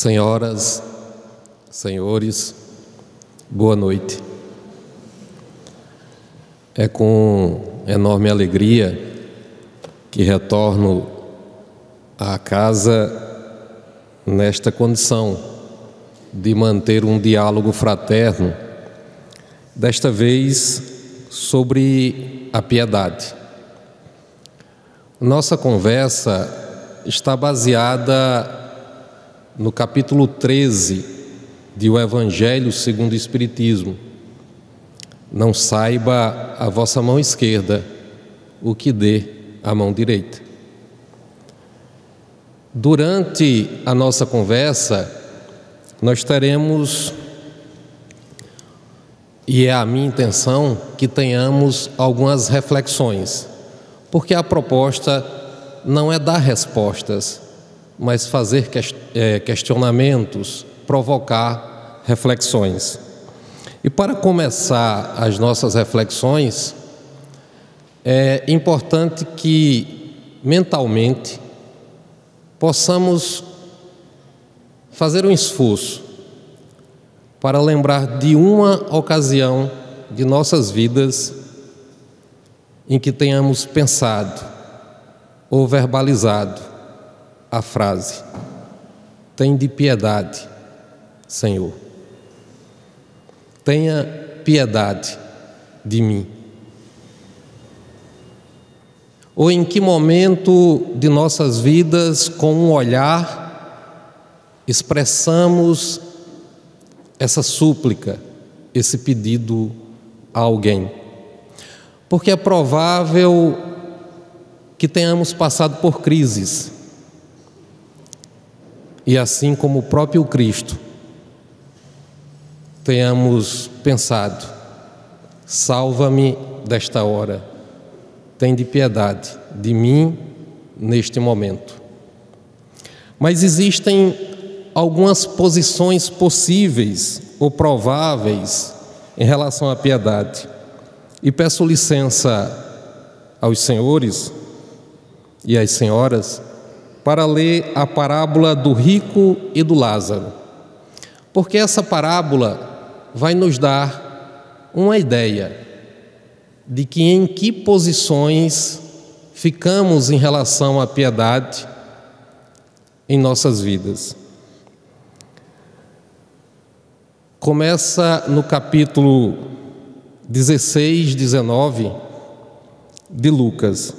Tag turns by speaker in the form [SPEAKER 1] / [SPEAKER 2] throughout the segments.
[SPEAKER 1] Senhoras, senhores, boa noite. É com enorme alegria que retorno à casa nesta condição de manter um diálogo fraterno, desta vez sobre a piedade. Nossa conversa está baseada no capítulo 13 de O Evangelho segundo o Espiritismo. Não saiba a vossa mão esquerda o que dê a mão direita. Durante a nossa conversa, nós teremos, e é a minha intenção, que tenhamos algumas reflexões, porque a proposta não é dar respostas, mas fazer questionamentos, provocar reflexões. E para começar as nossas reflexões, é importante que mentalmente possamos fazer um esforço para lembrar de uma ocasião de nossas vidas em que tenhamos pensado ou verbalizado a frase: "Tende piedade, Senhor. Tenha piedade de mim." Ou em que momento de nossas vidas, com um olhar, expressamos essa súplica, esse pedido a alguém. Porque é provável que tenhamos passado por crises. E assim como o próprio Cristo, tenhamos pensado: salva-me desta hora, tende piedade de mim neste momento. Mas existem algumas posições possíveis ou prováveis em relação à piedade. E peço licença aos senhores e às senhoras para ler a parábola do rico e do Lázaro, porque essa parábola vai nos dar uma ideia de que em que posições ficamos em relação à piedade em nossas vidas. Começa no capítulo 16, 19 de Lucas.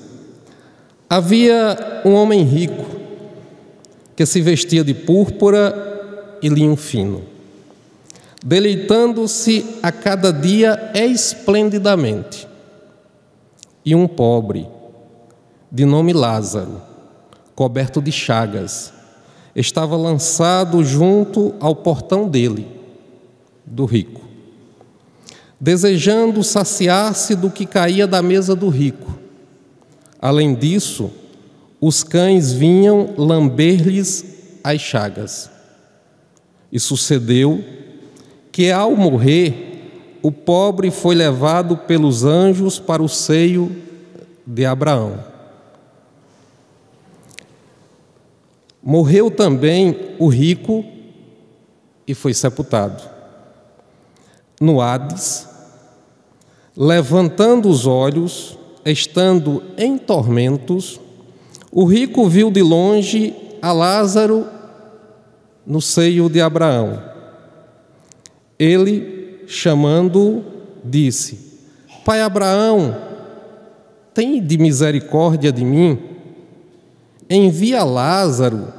[SPEAKER 1] Havia um homem rico que se vestia de púrpura e linho fino, deleitando-se a cada dia esplendidamente. E um pobre, de nome Lázaro, coberto de chagas, estava lançado junto ao portão dele, do rico, desejando saciar-se do que caía da mesa do rico. Além disso, os cães vinham lamber-lhes as chagas. E sucedeu que, ao morrer, o pobre foi levado pelos anjos para o seio de Abraão. Morreu também o rico e foi sepultado. No Hades, levantando os olhos, estando em tormentos, o rico viu de longe a Lázaro no seio de Abraão. Ele, chamando-o, disse: "Pai Abraão, tem de misericórdia de mim. Envia Lázaro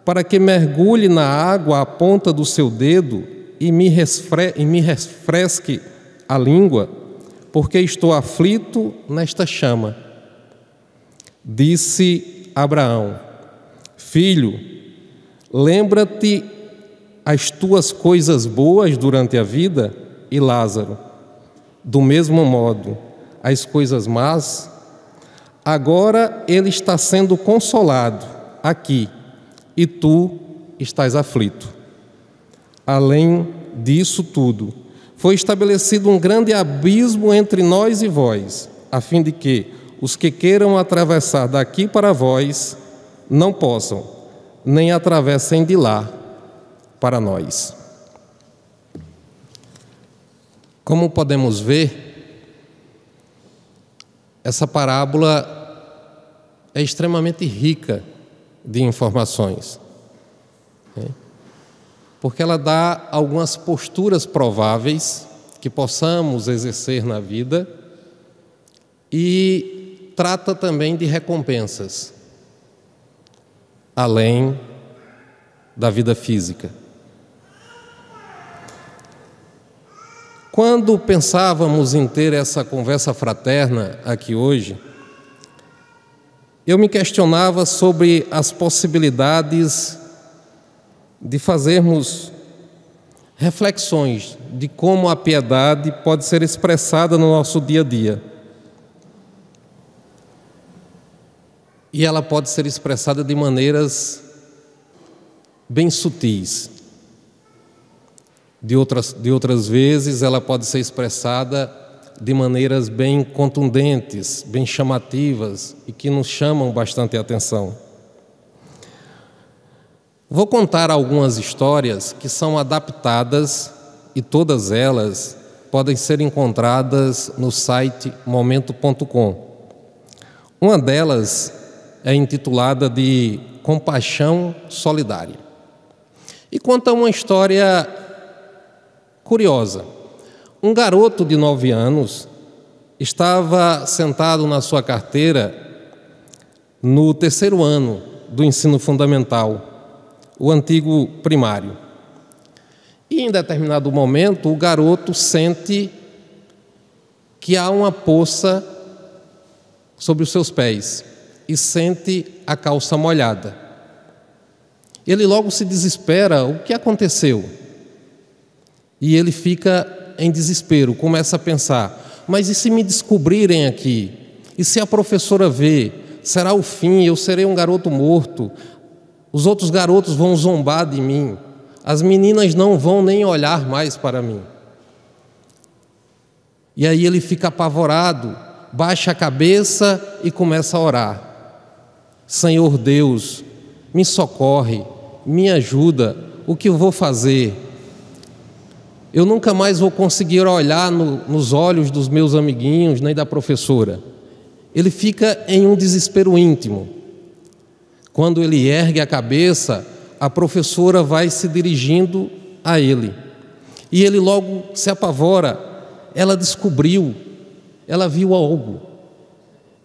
[SPEAKER 1] para que mergulhe na água a ponta do seu dedo e me refresque a língua, porque estou aflito nesta chama." Disse Abraão: "Filho, lembra-te as tuas coisas boas durante a vida, e Lázaro, do mesmo modo, as coisas más. Agora ele está sendo consolado aqui, e tu estás aflito. Além disso tudo, foi estabelecido um grande abismo entre nós e vós, a fim de que os que queiram atravessar daqui para vós não possam, nem atravessem de lá para nós. Como podemos ver, essa parábola é extremamente rica de informações, porque ela dá algumas posturas prováveis que possamos exercer na vida e trata também de recompensas, além da vida física. Quando pensávamos em ter essa conversa fraterna aqui hoje, eu me questionava sobre as possibilidades de fazermos reflexões de como a piedade pode ser expressada no nosso dia a dia. E ela pode ser expressada de maneiras bem sutis. De outras vezes, ela pode ser expressada de maneiras bem contundentes, bem chamativas e que nos chamam bastante a atenção. Vou contar algumas histórias que são adaptadas e todas elas podem ser encontradas no site momento.com. Uma delas é intitulada de Compaixão Solidária e conta uma história curiosa. Um garoto de 9 anos estava sentado na sua carteira no 3º ano do ensino fundamental, o antigo primário. E em determinado momento o garoto sente que há uma poça sobre os seus pés e sente a calça molhada. Ele logo se desespera: o que aconteceu? E ele fica em desespero, começa a pensar: mas e se me descobrirem aqui? E se a professora ver? Será o fim, eu serei um garoto morto, os outros garotos vão zombar de mim, as meninas não vão nem olhar mais para mim. E aí ele fica apavorado, baixa a cabeça e começa a orar: Senhor Deus, me socorre, me ajuda, o que eu vou fazer? Eu nunca mais vou conseguir olhar nos olhos dos meus amiguinhos, nem da professora. Ele fica em um desespero íntimo. Quando ele ergue a cabeça, a professora vai se dirigindo a ele. E ele logo se apavora. Ela descobriu, ela viu algo.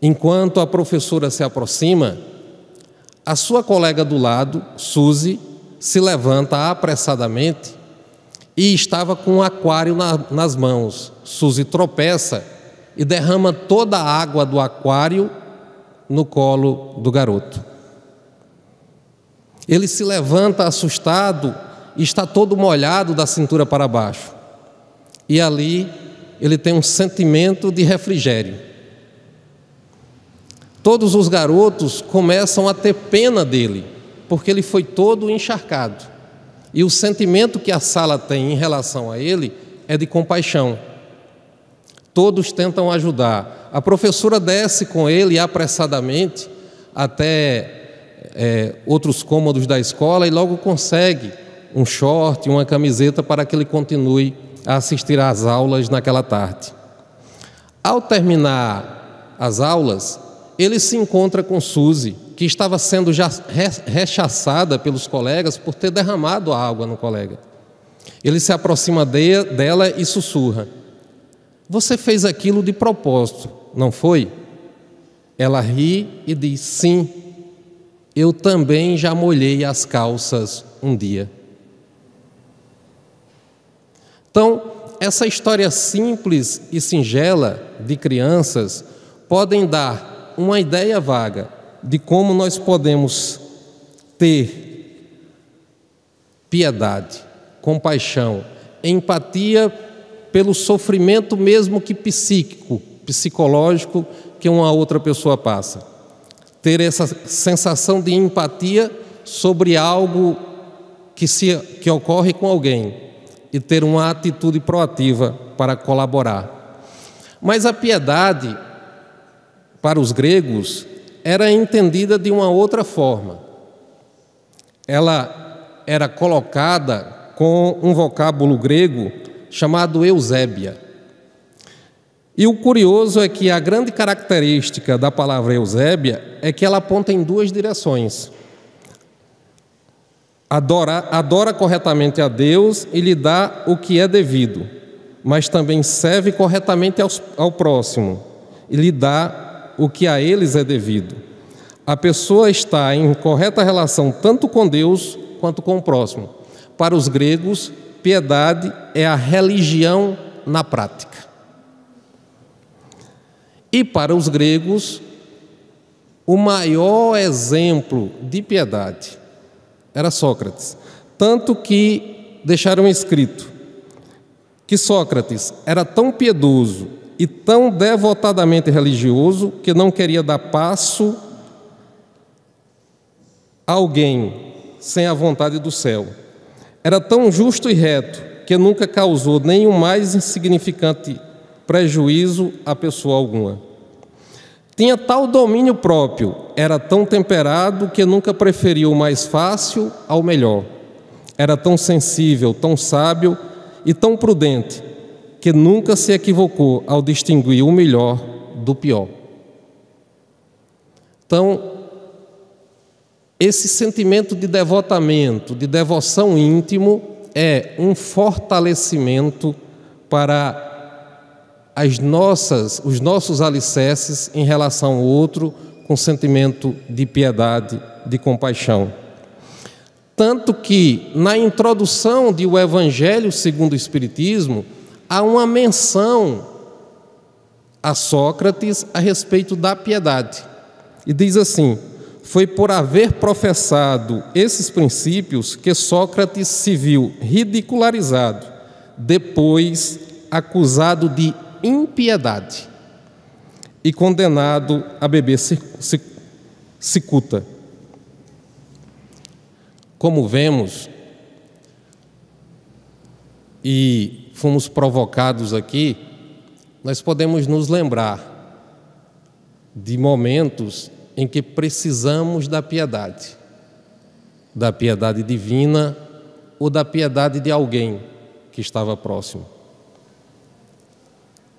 [SPEAKER 1] Enquanto a professora se aproxima, a sua colega do lado, Suzy, se levanta apressadamente e estava com um aquário nas mãos. Suzy tropeça e derrama toda a água do aquário no colo do garoto. Ele se levanta assustado e está todo molhado da cintura para baixo. E ali ele tem um sentimento de refrigério. Todos os garotos começam a ter pena dele, porque ele foi todo encharcado. E o sentimento que a sala tem em relação a ele é de compaixão. Todos tentam ajudar. A professora desce com ele apressadamente até outros cômodos da escola e logo consegue um short, uma camiseta para que ele continue a assistir às aulas naquela tarde. Ao terminar as aulas, ele se encontra com Suzy, que estava sendo já rechaçada pelos colegas por ter derramado a água no colega. Ele se aproxima dela e sussurra: você fez aquilo de propósito, não foi? Ela ri e diz: sim, eu também já molhei as calças um dia. Então, essa história simples e singela de crianças podem dar uma ideia vaga de como nós podemos ter piedade, compaixão, empatia pelo sofrimento mesmo que psicológico que uma outra pessoa passa. Ter essa sensação de empatia sobre algo que ocorre com alguém e ter uma atitude proativa para colaborar. Mas a piedade, para os gregos, era entendida de uma outra forma. Ela era colocada com um vocábulo grego chamado Eusébia. E o curioso é que a grande característica da palavra Eusébia é que ela aponta em duas direções. Adora corretamente a Deus e lhe dá o que é devido, mas também serve corretamente ao próximo e lhe dá o que a eles é devido. A pessoa está em correta relação tanto com Deus quanto com o próximo. Para os gregos, piedade é a religião na prática. E para os gregos, o maior exemplo de piedade era Sócrates. Tanto que deixaram escrito que Sócrates era tão piedoso e tão devotadamente religioso que não queria dar passo a alguém sem a vontade do céu. Era tão justo e reto que nunca causou nem o mais insignificante prejuízo a pessoa alguma. Tinha tal domínio próprio, era tão temperado que nunca preferiu o mais fácil ao melhor. Era tão sensível, tão sábio e tão prudente que nunca se equivocou ao distinguir o melhor do pior. Então, esse sentimento de devotamento, de devoção íntimo, é um fortalecimento para os nossos alicerces em relação ao outro, com sentimento de piedade, de compaixão. Tanto que, na introdução do Evangelho segundo o Espiritismo, há uma menção a Sócrates a respeito da piedade. E diz assim: foi por haver professado esses princípios que Sócrates se viu ridicularizado, depois acusado de impiedade e condenado a beber cicuta. Como vemos, e fomos provocados aqui, nós podemos nos lembrar de momentos em que precisamos da piedade divina ou da piedade de alguém que estava próximo.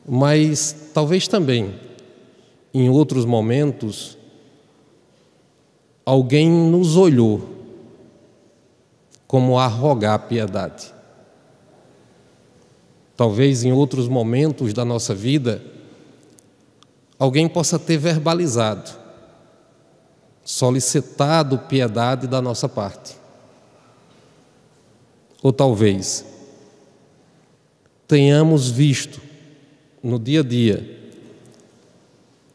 [SPEAKER 1] Mas talvez também, em outros momentos, alguém nos olhou como a rogar piedade. Talvez em outros momentos da nossa vida, alguém possa ter verbalizado, solicitado piedade da nossa parte. Ou talvez tenhamos visto no dia a dia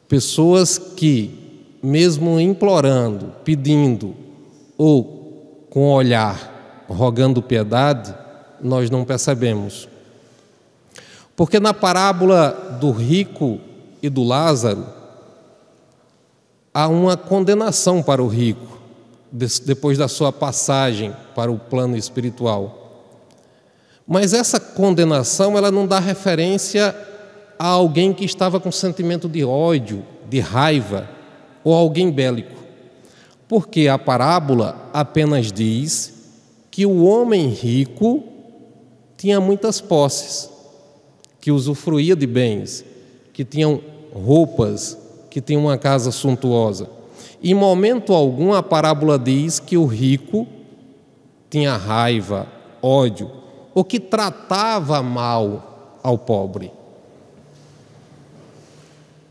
[SPEAKER 1] pessoas que, mesmo implorando, pedindo ou com o olhar rogando piedade, nós não percebemos. Porque na parábola do rico e do Lázaro, há uma condenação para o rico, depois da sua passagem para o plano espiritual. Mas essa condenação, ela não dá referência a alguém que estava com sentimento de ódio, de raiva, ou alguém bélico. Porque a parábola apenas diz que o homem rico tinha muitas posses, que usufruía de bens, que tinham roupas, que tinha uma casa suntuosa. Em momento algum a parábola diz que o rico tinha raiva, ódio, ou que tratava mal ao pobre.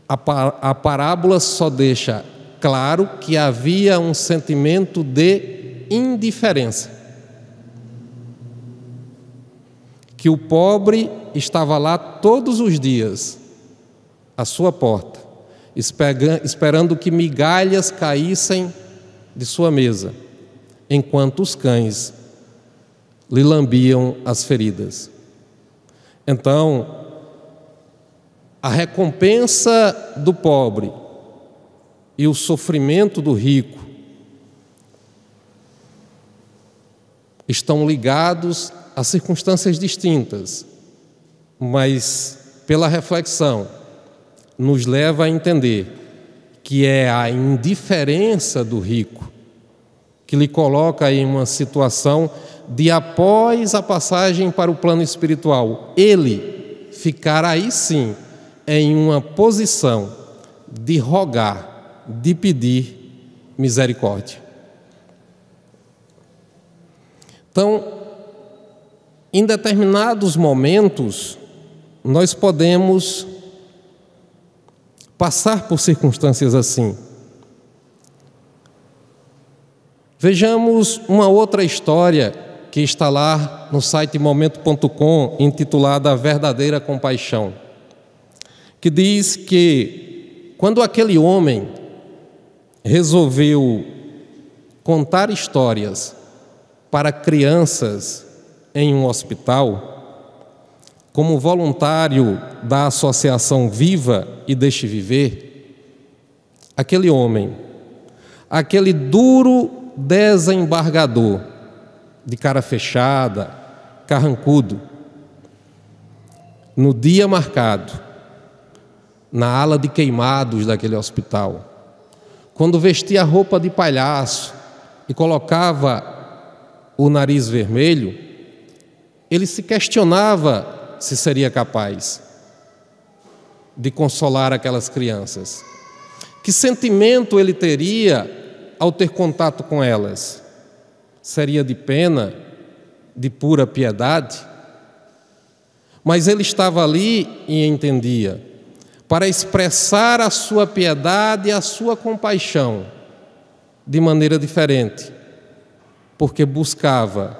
[SPEAKER 1] A parábola só deixa claro que havia um sentimento de indiferença. Que o pobre estava lá todos os dias, à sua porta, esperando que migalhas caíssem de sua mesa, enquanto os cães lhe lambiam as feridas. Então, a recompensa do pobre e o sofrimento do rico estão ligados a circunstâncias distintas, mas pela reflexão nos leva a entender que é a indiferença do rico que lhe coloca em uma situação de, após a passagem para o plano espiritual, ele ficar aí sim em uma posição de rogar, de pedir misericórdia. Então, em determinados momentos, nós podemos passar por circunstâncias assim. Vejamos uma outra história que está lá no site momento.com, intitulada A Verdadeira Compaixão, que diz que quando aquele homem resolveu contar histórias para crianças em um hospital, como voluntário da Associação Viva e Deixe Viver, aquele homem, aquele duro desembargador, de cara fechada, carrancudo, no dia marcado, na ala de queimados daquele hospital, quando vestia a roupa de palhaço e colocava o nariz vermelho, ele se questionava se seria capaz de consolar aquelas crianças. Que sentimento ele teria ao ter contato com elas? Seria de pena, de pura piedade? Mas ele estava ali e entendia, para expressar a sua piedade e a sua compaixão de maneira diferente, porque buscava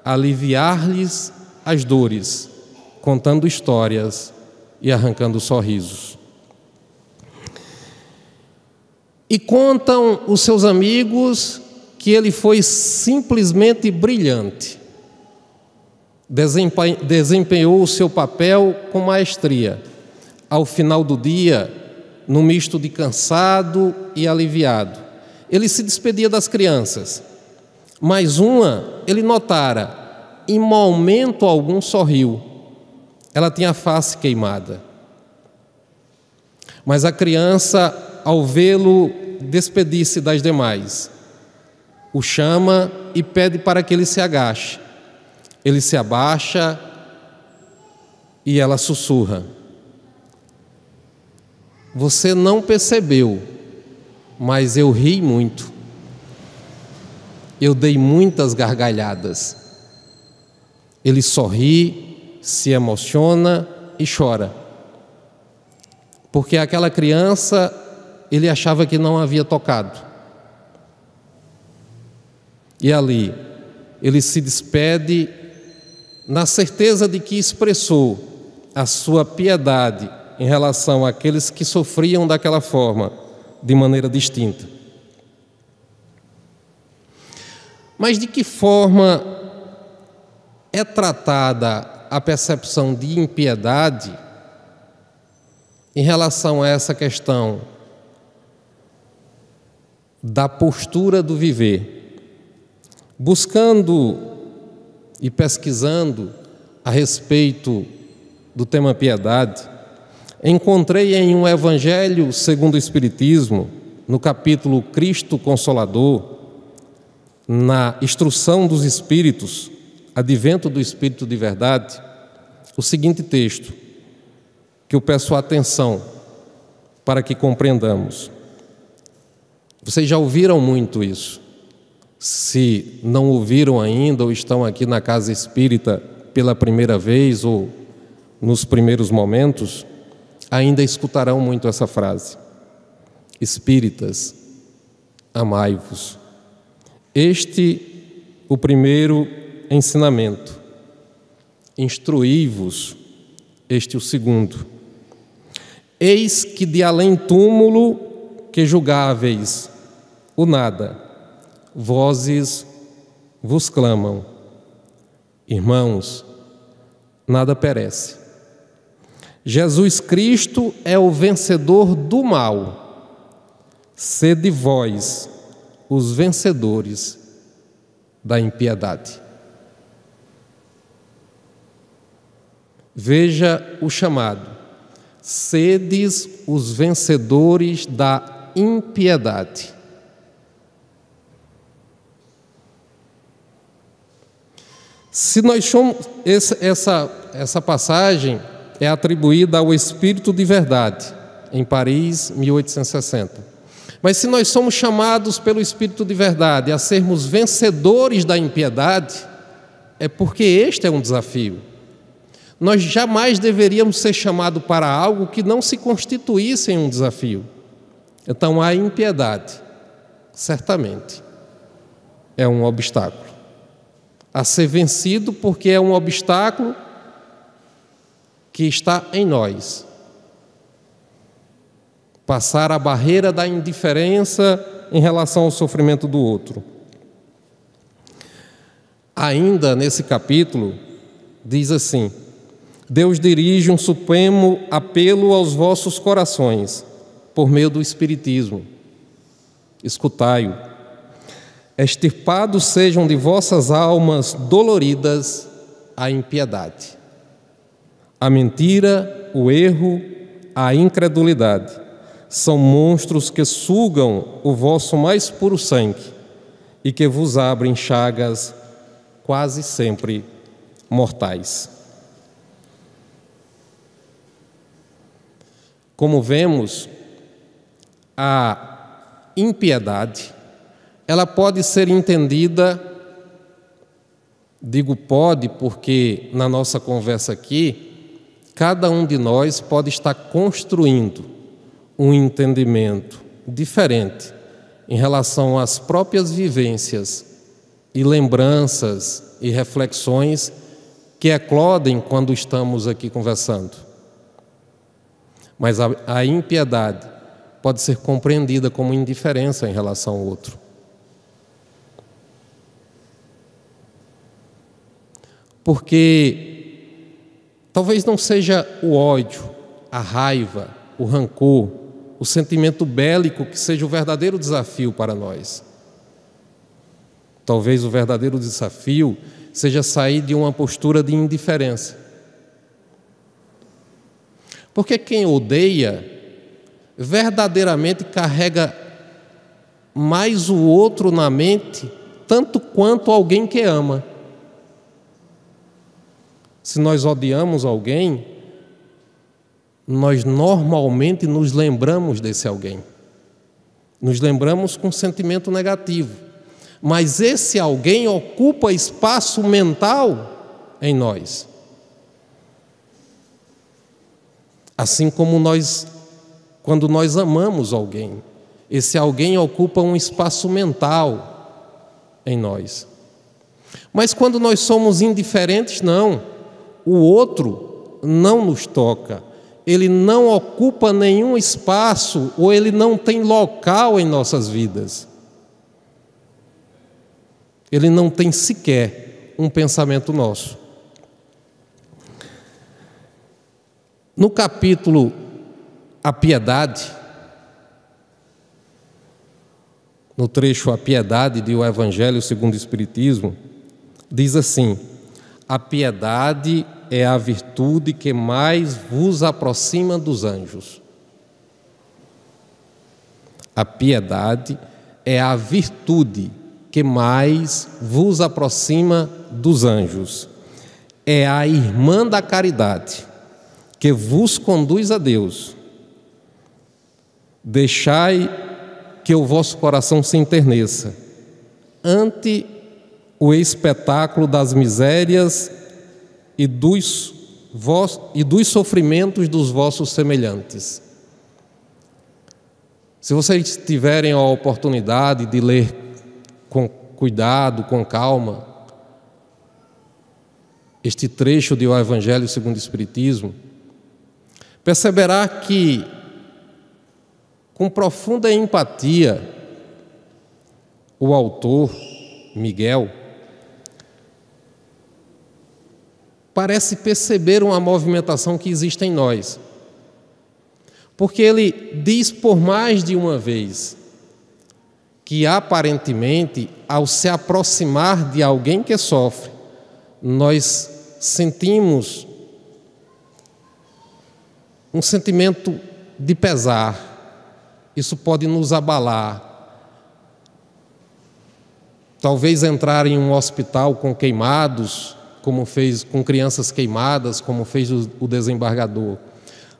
[SPEAKER 1] aliviar-lhes as dores, contando histórias e arrancando sorrisos. E contam os seus amigos que ele foi simplesmente brilhante. Desempenhou o seu papel com maestria. Ao final do dia, num misto de cansado e aliviado, ele se despedia das crianças. Mas uma, ele notara, em momento algum sorriu. Ela tinha a face queimada. Mas a criança, ao vê-lo despedir-se das demais, o chama e pede para que ele se agache. Ele se abaixa e ela sussurra: "Você não percebeu, mas eu ri muito. Eu dei muitas gargalhadas." Ele sorri, se emociona e chora, porque aquela criança ele achava que não havia tocado. E ali ele se despede na certeza de que expressou a sua piedade em relação àqueles que sofriam daquela forma, de maneira distinta. Mas de que forma é tratada a percepção de impiedade em relação a essa questão da postura do viver? Buscando e pesquisando a respeito do tema piedade, encontrei em um Evangelho segundo o Espiritismo, no capítulo Cristo Consolador, na Instrução dos Espíritos, Advento do Espírito de Verdade, o seguinte texto, que eu peço atenção para que compreendamos. Vocês já ouviram muito isso. Se não ouviram ainda ou estão aqui na Casa Espírita pela primeira vez ou nos primeiros momentos, ainda escutarão muito essa frase: Espíritas, amai-vos. Este, o primeiro ensinamento. Instruí-vos, este o segundo. Eis que de além túmulo que julgáveis o nada, vozes vos clamam: irmãos, nada perece. Jesus Cristo é o vencedor do mal. Sede vós os vencedores da impiedade. Veja o chamado: sedes os vencedores da impiedade. Se nós somos, essa passagem é atribuída ao Espírito de Verdade, em Paris, 1860. Mas se nós somos chamados pelo Espírito de Verdade a sermos vencedores da impiedade, é porque este é um desafio. Nós jamais deveríamos ser chamados para algo que não se constituísse em um desafio. Então, a impiedade, certamente, é um obstáculo a ser vencido, porque é um obstáculo que está em nós. Passar a barreira da indiferença em relação ao sofrimento do outro. Ainda nesse capítulo, diz assim: Deus dirige um supremo apelo aos vossos corações, por meio do Espiritismo. Escutai-o. Extirpados sejam de vossas almas doloridas a impiedade, a mentira, o erro, a incredulidade. São monstros que sugam o vosso mais puro sangue e que vos abrem chagas quase sempre mortais. Como vemos, a impiedade, ela pode ser entendida, digo pode porque na nossa conversa aqui, cada um de nós pode estar construindo um entendimento diferente em relação às próprias vivências e lembranças e reflexões que eclodem quando estamos aqui conversando. Mas a impiedade pode ser compreendida como indiferença em relação ao outro. Porque talvez não seja o ódio, a raiva, o rancor, o sentimento bélico que seja o verdadeiro desafio para nós. Talvez o verdadeiro desafio seja sair de uma postura de indiferença. Porque quem odeia verdadeiramente carrega mais o outro na mente, tanto quanto alguém que ama. Se nós odiamos alguém, nós normalmente nos lembramos desse alguém. Nos lembramos com sentimento negativo. Mas esse alguém ocupa espaço mental em nós. Assim como quando nós amamos alguém, esse alguém ocupa um espaço mental em nós. Mas quando nós somos indiferentes, não. O outro não nos toca. Ele não ocupa nenhum espaço ou ele não tem local em nossas vidas. Ele não tem sequer um pensamento nosso. No capítulo A Piedade, no trecho A Piedade do Evangelho segundo o Espiritismo, diz assim: a piedade é a virtude que mais vos aproxima dos anjos. A piedade é a virtude que mais vos aproxima dos anjos. É a irmã da caridade que vos conduz a Deus. Deixai que o vosso coração se enterneça ante o espetáculo das misérias e dos sofrimentos dos vossos semelhantes. Se vocês tiverem a oportunidade de ler com cuidado, com calma, este trecho do Evangelho segundo o Espiritismo, perceberá que, com profunda empatia, o autor, Miguel, parece perceber uma movimentação que existe em nós. Porque ele diz por mais de uma vez que, aparentemente, ao se aproximar de alguém que sofre, nós sentimos um sentimento de pesar. Isso pode nos abalar. Talvez entrar em um hospital com queimados como fez com crianças queimadas, como fez o desembargador.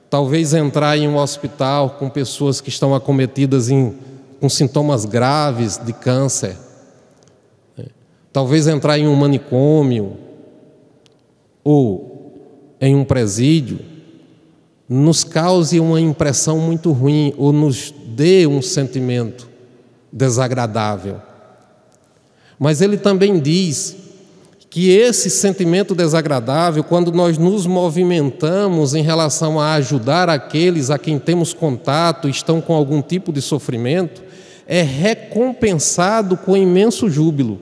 [SPEAKER 1] Talvez entrar em um hospital com pessoas que estão acometidas com sintomas graves de câncer. Talvez entrar em um manicômio ou em um presídio nos cause uma impressão muito ruim ou nos dê um sentimento desagradável. Mas ele também diz que esse sentimento desagradável, quando nós nos movimentamos em relação a ajudar aqueles a quem temos contato e estão com algum tipo de sofrimento, é recompensado com imenso júbilo.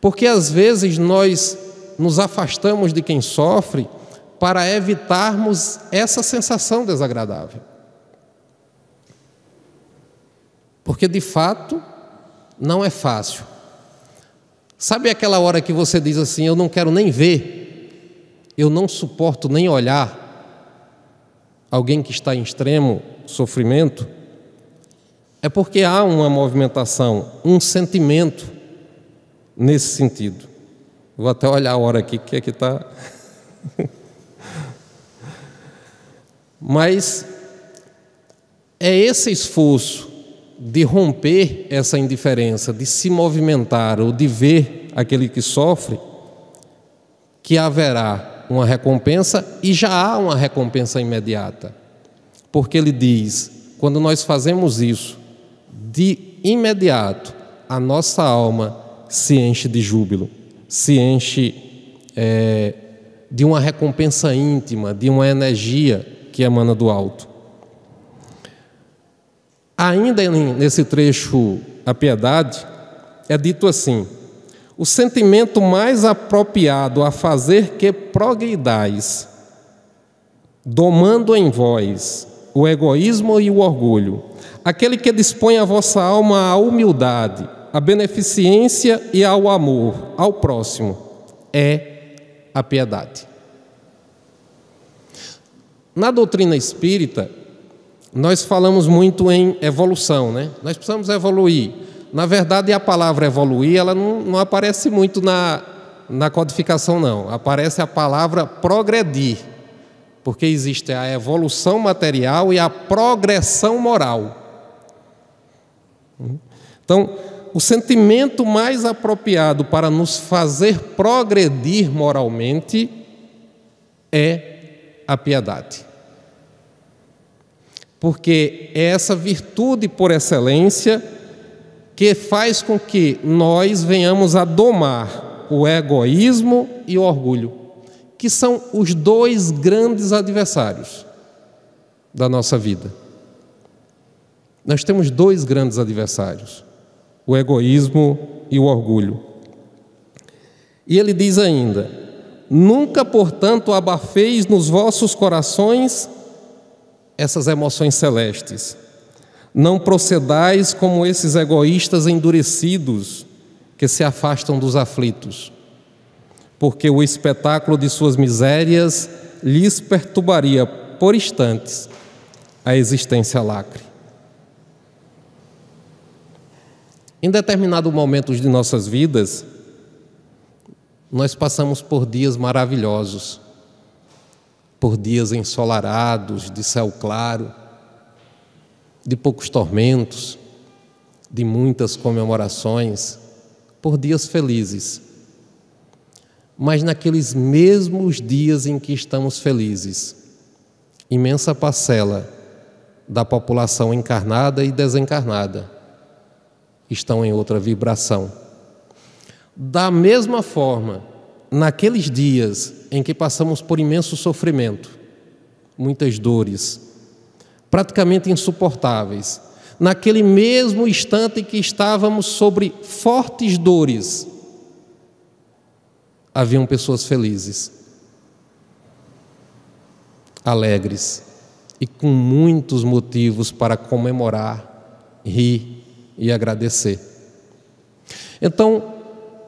[SPEAKER 1] Porque às vezes nós nos afastamos de quem sofre para evitarmos essa sensação desagradável. Porque de fato não é fácil. Sabe aquela hora que você diz assim, eu não quero nem ver, eu não suporto nem olhar alguém que está em extremo sofrimento? É porque há uma movimentação, um sentimento nesse sentido. Vou até olhar a hora aqui, que está... Mas é esse esforço de romper essa indiferença, de se movimentar ou de ver aquele que sofre, que haverá uma recompensa, e já há uma recompensa imediata. Porque ele diz, quando nós fazemos isso, de imediato, a nossa alma se enche de júbilo, se enche de uma recompensa íntima, de uma energia que emana do alto. Ainda nesse trecho, a piedade, é dito assim: o sentimento mais apropriado a fazer que progridais, domando em vós o egoísmo e o orgulho, aquele que dispõe a vossa alma à humildade, à beneficência e ao amor ao próximo, é a piedade. Na doutrina espírita, nós falamos muito em evolução, né? Nós precisamos evoluir. Na verdade, a palavra evoluir, ela não aparece muito na codificação, não. Aparece a palavra progredir, porque existe a evolução material e a progressão moral. Então, o sentimento mais apropriado para nos fazer progredir moralmente é a piedade. Porque é essa virtude por excelência que faz com que nós venhamos a domar o egoísmo e o orgulho, que são os dois grandes adversários da nossa vida. Nós temos dois grandes adversários, o egoísmo e o orgulho. E ele diz ainda: nunca, portanto, abafeis nos vossos corações essas emoções celestes. Não procedais como esses egoístas endurecidos que se afastam dos aflitos, porque o espetáculo de suas misérias lhes perturbaria por instantes a existência lacre. Em determinado momento de nossas vidas, nós passamos por dias maravilhosos, por dias ensolarados, de céu claro, de poucos tormentos, de muitas comemorações, por dias felizes. Mas naqueles mesmos dias em que estamos felizes, imensa parcela da população encarnada e desencarnada estão em outra vibração. Da mesma forma, naqueles dias em que passamos por imenso sofrimento, muitas dores, praticamente insuportáveis, naquele mesmo instante em que estávamos sobre fortes dores, haviam pessoas felizes, alegres e com muitos motivos para comemorar, rir e agradecer. Então,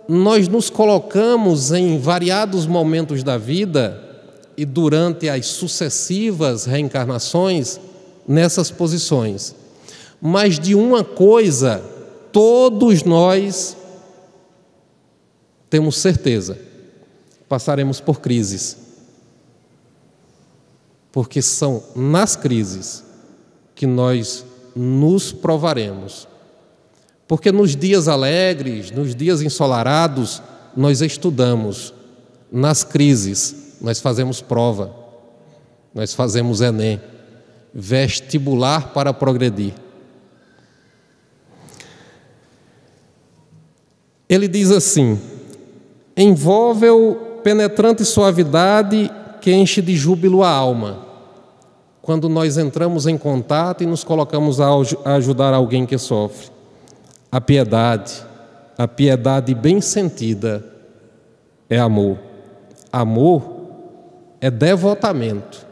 [SPEAKER 1] nós nos colocamos em variados momentos da vida e durante as sucessivas reencarnações nessas posições. Mas de uma coisa, todos nós temos certeza, passaremos por crises. Porque são nas crises que nós nos provaremos. Porque nos dias alegres, nos dias ensolarados, nós estudamos. Nas crises, nós fazemos prova, nós fazemos Enem, vestibular para progredir. Ele diz assim: envolve-o penetrante suavidade que enche de júbilo a alma. Quando nós entramos em contato e nos colocamos a ajudar alguém que sofre. A piedade bem sentida é amor. Amor é devotamento.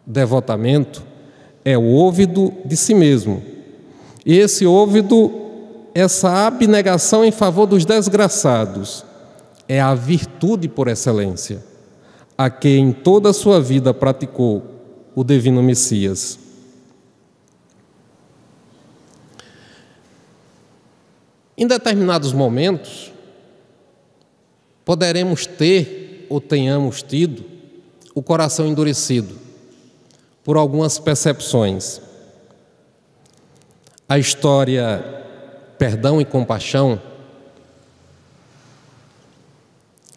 [SPEAKER 1] Devotamento é o ouvido de si mesmo. E esse ouvido, essa abnegação em favor dos desgraçados, é a virtude por excelência, a que em toda a sua vida praticou o divino Messias. Em determinados momentos, poderemos ter ou tenhamos tido o coração endurecido por algumas percepções. A história Perdão e Compaixão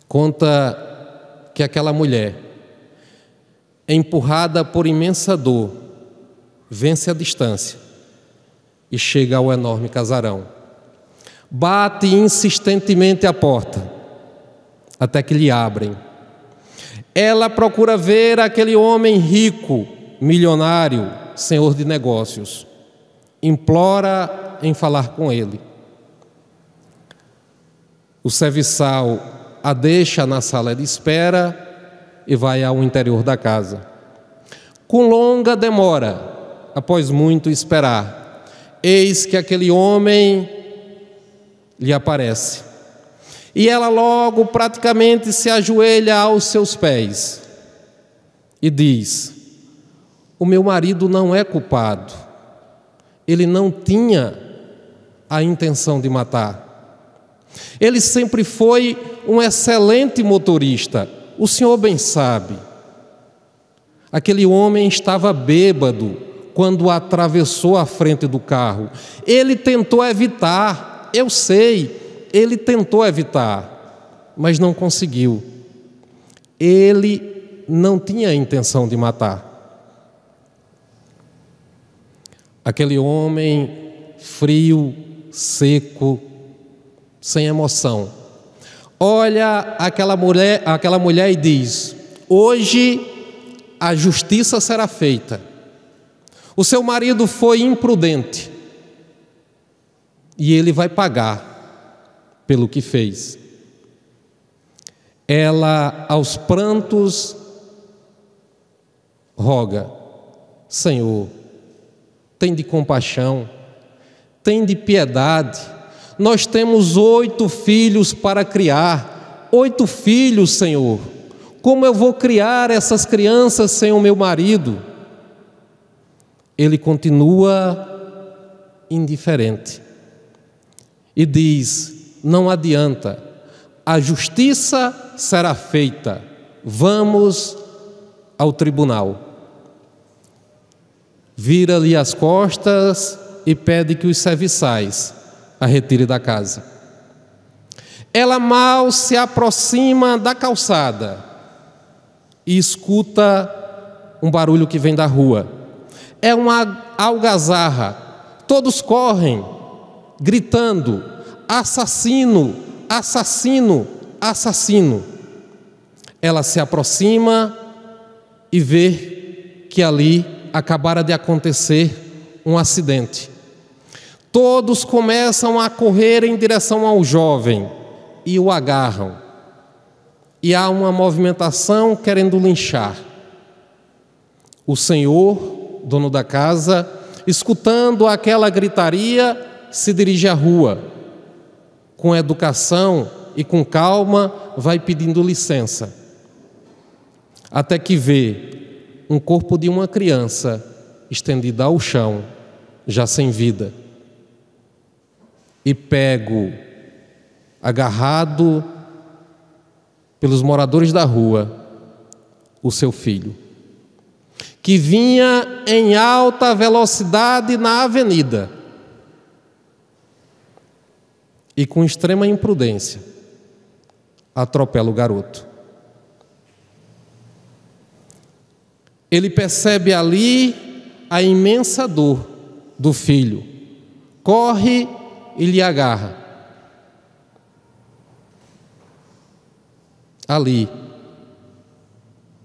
[SPEAKER 1] conta que aquela mulher, empurrada por imensa dor, vence a distância e chega ao enorme casarão. Bate insistentemente a porta, até que lhe abrem. Ela procura ver aquele homem rico, milionário, senhor de negócios. Implora em falar com ele. O serviçal a deixa na sala de espera e vai ao interior da casa. Com longa demora, após muito esperar, eis que aquele homem lhe aparece. E ela logo praticamente se ajoelha aos seus pés e diz: o meu marido não é culpado, ele não tinha a intenção de matar. Ele sempre foi um excelente motorista, o senhor bem sabe. Aquele homem estava bêbado quando atravessou a frente do carro. Ele tentou evitar, eu sei, ele tentou evitar, mas não conseguiu. Ele não tinha a intenção de matar. Aquele homem frio, seco, sem emoção, olha aquela mulher e diz: hoje a justiça será feita. O seu marido foi imprudente e ele vai pagar pelo que fez. Ela, aos prantos, roga: Senhor, tende compaixão, tende piedade. Nós temos 8 filhos para criar, 8 filhos, Senhor. Como eu vou criar essas crianças sem o meu marido? Ele continua indiferente e diz: não adianta, a justiça será feita, vamos ao tribunal. Vira-lhe as costas e pede que os serviçais a retire da casa. Ela mal se aproxima da calçada e escuta um barulho que vem da rua. É uma algazarra. Todos correm, gritando: assassino, assassino, assassino. Ela se aproxima e vê que ali acabara de acontecer um acidente. Todos começam a correr em direção ao jovem e o agarram. E há uma movimentação querendo linchar. O senhor, dono da casa, escutando aquela gritaria, se dirige à rua. Com educação e com calma, vai pedindo licença. Até que vê um corpo de uma criança estendida ao chão, já sem vida. E pego, agarrado pelos moradores da rua o seu filho, que vinha em alta velocidade na avenida e, com extrema imprudência, atropela o garoto. Ele percebe ali a imensa dor do filho, corre e lhe agarra. Ali,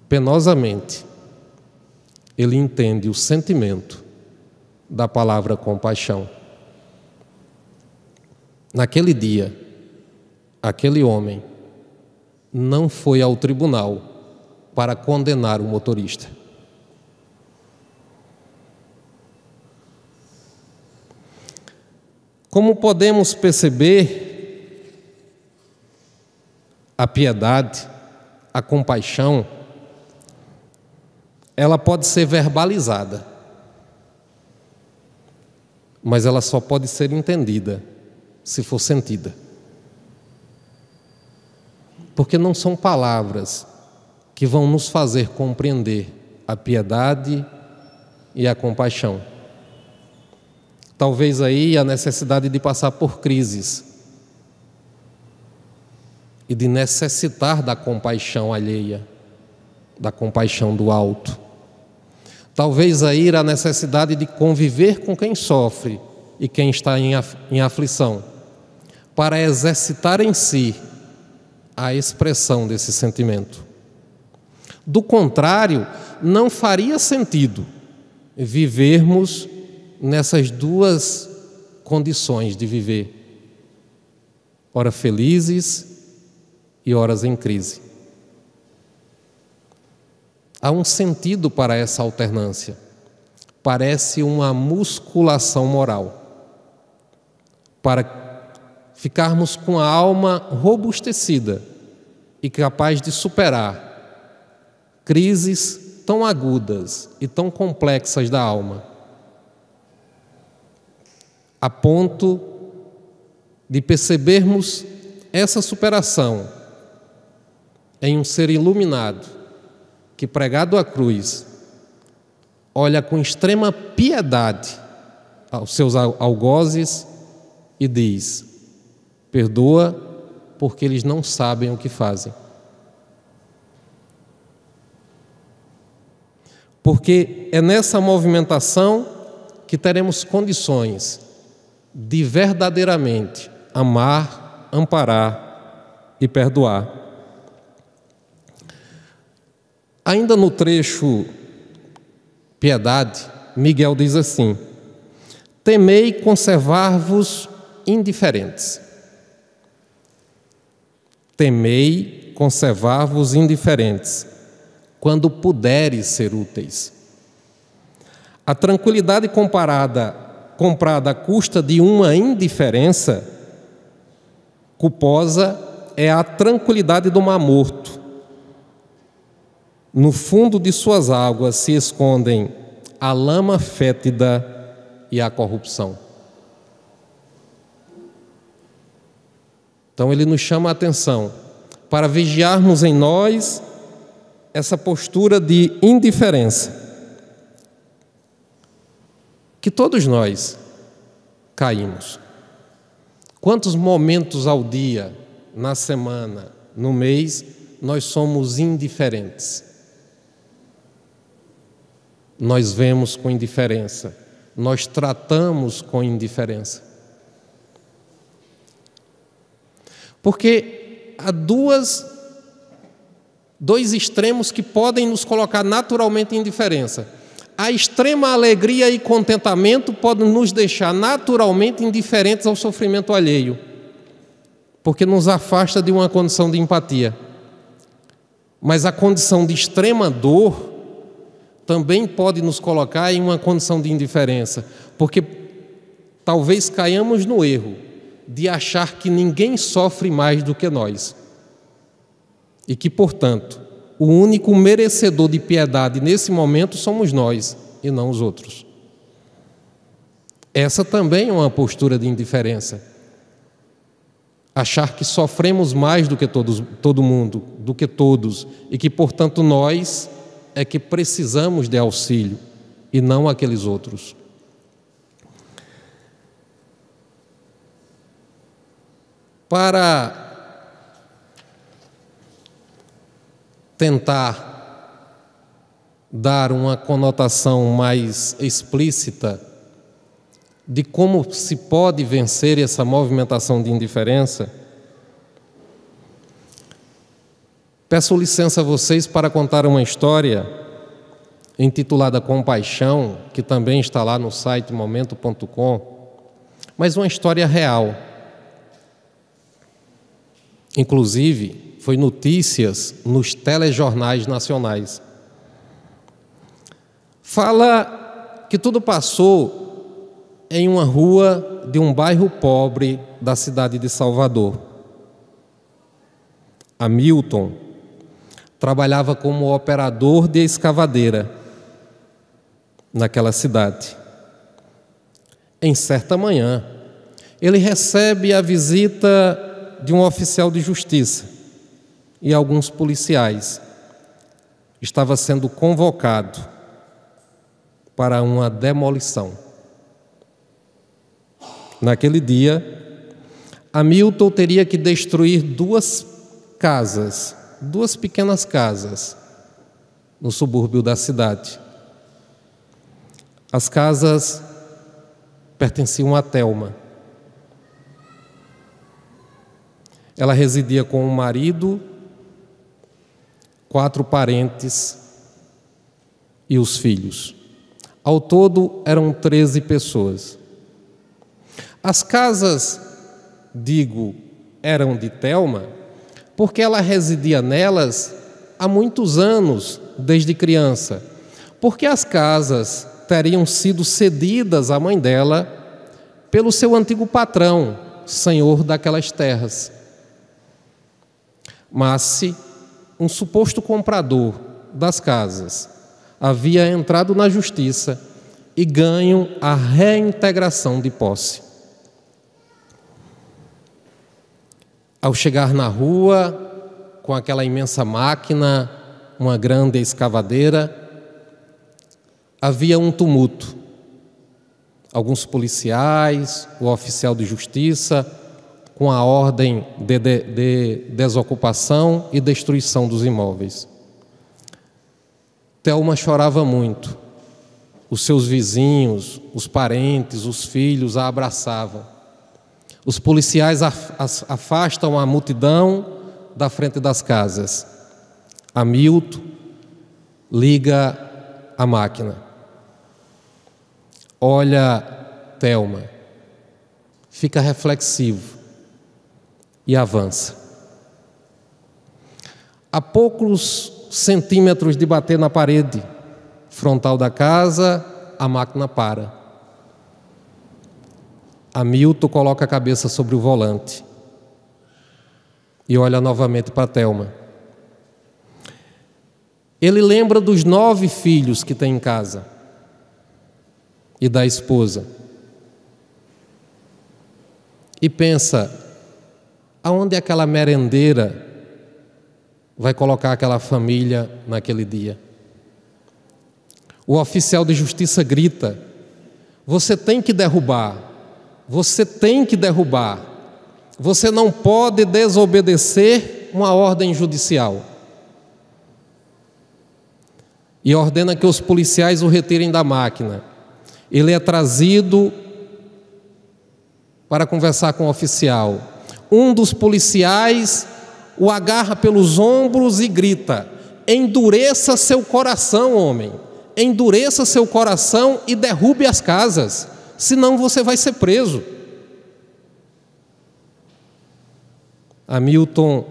[SPEAKER 1] penosamente, ele entende o sentimento da palavra compaixão. Naquele dia, aquele homem não foi ao tribunal para condenar o motorista. Como podemos perceber, a piedade, a compaixão, ela pode ser verbalizada, mas ela só pode ser entendida se for sentida. Porque não são palavras que vão nos fazer compreender a piedade e a compaixão. Talvez aí a necessidade de passar por crises e de necessitar da compaixão alheia, da compaixão do alto. Talvez aí a necessidade de conviver com quem sofre e quem está em aflição, para exercitar em si a expressão desse sentimento. Do contrário, não faria sentido vivermos nessas duas condições de viver, ora felizes e horas em crise. Há um sentido para essa alternância. Parece uma musculação moral, para ficarmos com a alma robustecida e capaz de superar crises tão agudas e tão complexas da alma, a ponto de percebermos essa superação em um ser iluminado que, pregado à cruz, olha com extrema piedade aos seus algozes e diz: perdoa, porque eles não sabem o que fazem. Porque é nessa movimentação que teremos condições de verdadeiramente amar, amparar e perdoar. Ainda no trecho piedade, Miguel diz assim: temei conservar-vos indiferentes. Temei conservar-vos indiferentes, quando puderes ser úteis. A tranquilidade comprada à custa de uma indiferença culposa é a tranquilidade do mar morto. No fundo de suas águas se escondem a lama fétida e a corrupção. Então ele nos chama a atenção para vigiarmos em nós essa postura de indiferença, que todos nós caímos. Quantos momentos ao dia, na semana, no mês, nós somos indiferentes? Nós vemos com indiferença, nós tratamos com indiferença. Porque há dois extremos que podem nos colocar naturalmente em indiferença. A extrema alegria e contentamento podem nos deixar naturalmente indiferentes ao sofrimento alheio, porque nos afasta de uma condição de empatia. Mas a condição de extrema dor também pode nos colocar em uma condição de indiferença, porque talvez caiamos no erro de achar que ninguém sofre mais do que nós e que, portanto, o único merecedor de piedade nesse momento somos nós e não os outros. Essa também é uma postura de indiferença. achar que sofremos mais do que todo mundo, do que todos, e que, portanto, nós é que precisamos de auxílio e não aqueles outros. Para tentar dar uma conotação mais explícita de como se pode vencer essa movimentação de indiferença, peço licença a vocês para contar uma história intitulada Compaixão, que também está lá no site momento.com, mas uma história real. Inclusive, foi notícias nos telejornais nacionais. Fala que tudo passou em uma rua de um bairro pobre da cidade de Salvador. Hamilton trabalhava como operador de escavadeira naquela cidade. Em certa manhã, ele recebe a visita de um oficial de justiça e alguns policiais. Estava sendo convocado para uma demolição. Naquele dia, Hamilton teria que destruir duas pequenas casas, no subúrbio da cidade. As casas pertenciam a Thelma. Ela residia com o marido, 4 parentes e os filhos. Ao todo, eram 13 pessoas. As casas, eram de Thelma, porque ela residia nelas há muitos anos, desde criança. Porque as casas teriam sido cedidas à mãe dela pelo seu antigo patrão, senhor daquelas terras. Mas um suposto comprador das casas havia entrado na justiça e ganho a reintegração de posse. Ao chegar na rua, com aquela imensa máquina, uma grande escavadeira, havia um tumulto. Alguns policiais, o oficial de justiça, com a ordem de desocupação e destruição dos imóveis. Thelma chorava muito. Os seus vizinhos, os parentes, os filhos a abraçavam. Os policiais afastam a multidão da frente das casas. Hamilton liga a máquina. Olha Thelma, fica reflexivo e avança. A poucos centímetros de bater na parede frontal da casa, a máquina para. Hamilton coloca a cabeça sobre o volante e olha novamente para Thelma. Ele lembra dos 9 filhos que tem em casa e da esposa. E pensa, aonde aquela merendeira vai colocar aquela família naquele dia? O oficial de justiça grita: você tem que derrubar, você tem que derrubar, você não pode desobedecer uma ordem judicial. E ordena que os policiais o retirem da máquina. Ele é trazido para conversar com o oficial. Um dos policiais o agarra pelos ombros e grita: endureça seu coração, homem, endureça seu coração e derrube as casas, senão você vai ser preso. Hamilton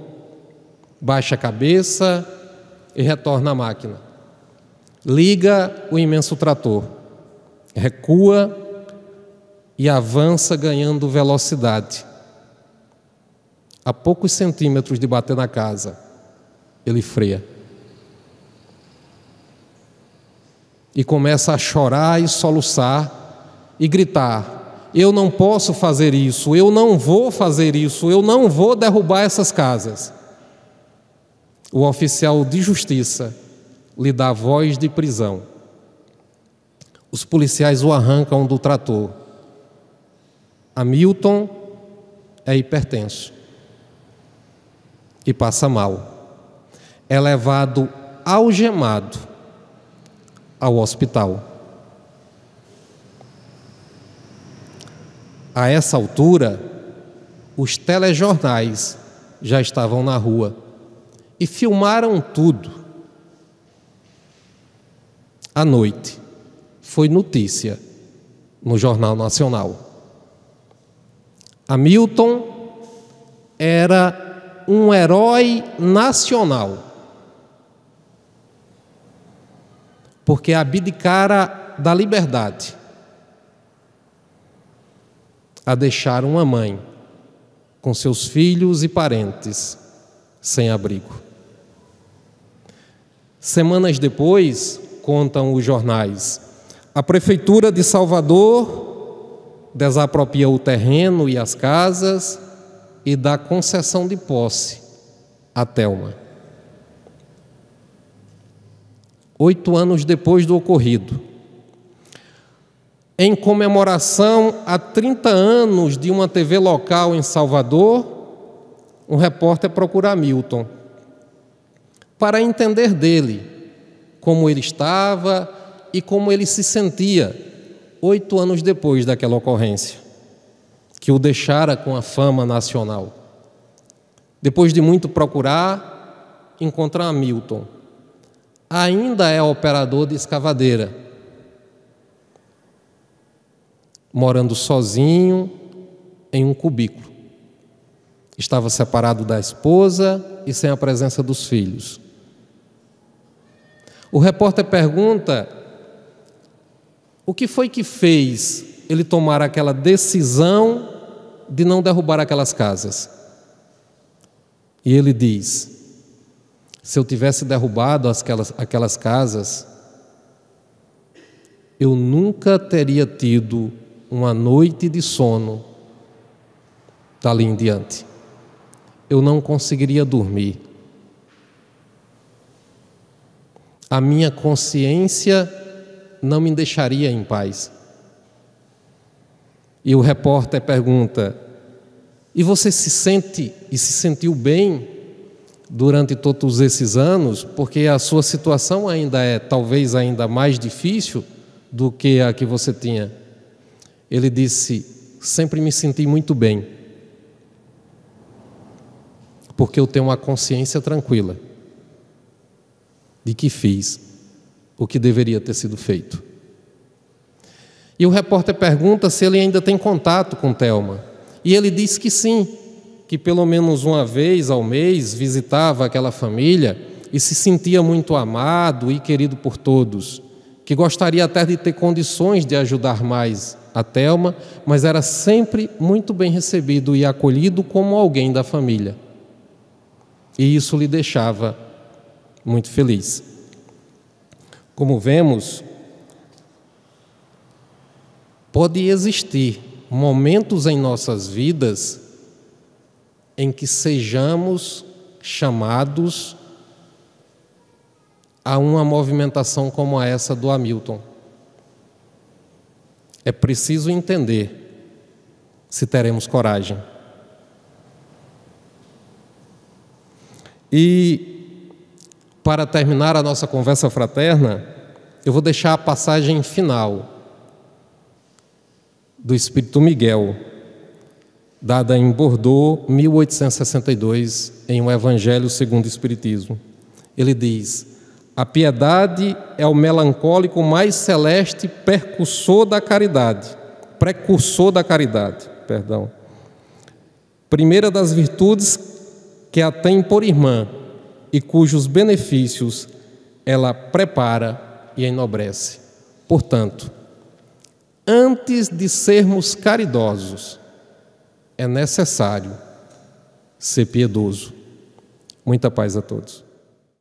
[SPEAKER 1] baixa a cabeça e retorna à máquina. Liga o imenso trator, recua e avança ganhando velocidade. A poucos centímetros de bater na casa, ele freia. E começa a chorar e soluçar e gritar: eu não posso fazer isso, eu não vou fazer isso, eu não vou derrubar essas casas. O oficial de justiça lhe dá voz de prisão. Os policiais o arrancam do trator. Hamilton é hipertenso e passa mal. É levado algemado ao hospital. A essa altura, os telejornais já estavam na rua e filmaram tudo. À noite, foi notícia no Jornal Nacional. Hamilton era um herói nacional, porque abdicara da liberdade a deixar uma mãe com seus filhos e parentes sem abrigo. Semanas depois, contam os jornais, a Prefeitura de Salvador desapropria o terreno e as casas e dá concessão de posse a Thelma. 8 anos depois do ocorrido, em comemoração a 30 anos de uma TV local em Salvador, um repórter procura Hamilton para entender dele como ele estava e como ele se sentia 8 anos depois daquela ocorrência, que o deixara com a fama nacional. Depois de muito procurar, encontra Hamilton. Ainda é operador de escavadeira, morando sozinho em um cubículo. Estava separado da esposa e sem a presença dos filhos. O repórter pergunta o que foi que fez ele tomar aquela decisão de não derrubar aquelas casas. E ele diz: se eu tivesse derrubado aquelas casas, eu nunca teria tido uma noite de sono dali em diante. Eu não conseguiria dormir. A minha consciência não me deixaria em paz. E o repórter pergunta: e você se sente e se sentiu bem durante todos esses anos? Porque a sua situação ainda é talvez ainda mais difícil do que a que você tinha. Ele disse: sempre me senti muito bem, porque eu tenho uma consciência tranquila de que fiz o que deveria ter sido feito. E o repórter pergunta se ele ainda tem contato com Thelma. E ele diz que sim, que pelo menos uma vez ao mês visitava aquela família e se sentia muito amado e querido por todos, que gostaria até de ter condições de ajudar mais a Thelma, mas era sempre muito bem recebido e acolhido como alguém da família. E isso lhe deixava muito feliz. Como vemos, pode existir momentos em nossas vidas em que sejamos chamados a uma movimentação como essa do Hamilton. É preciso entender se teremos coragem. E, para terminar a nossa conversa fraterna, eu vou deixar a passagem final do Espírito Miguel, dada em Bordeaux, 1862, em um Evangelho segundo o Espiritismo. Ele diz: a piedade é o melancólico mais celeste precursor da caridade. Primeira das virtudes que a tem por irmã e cujos benefícios ela prepara e enobrece. Portanto, antes de sermos caridosos, é necessário ser piedoso. Muita paz a todos.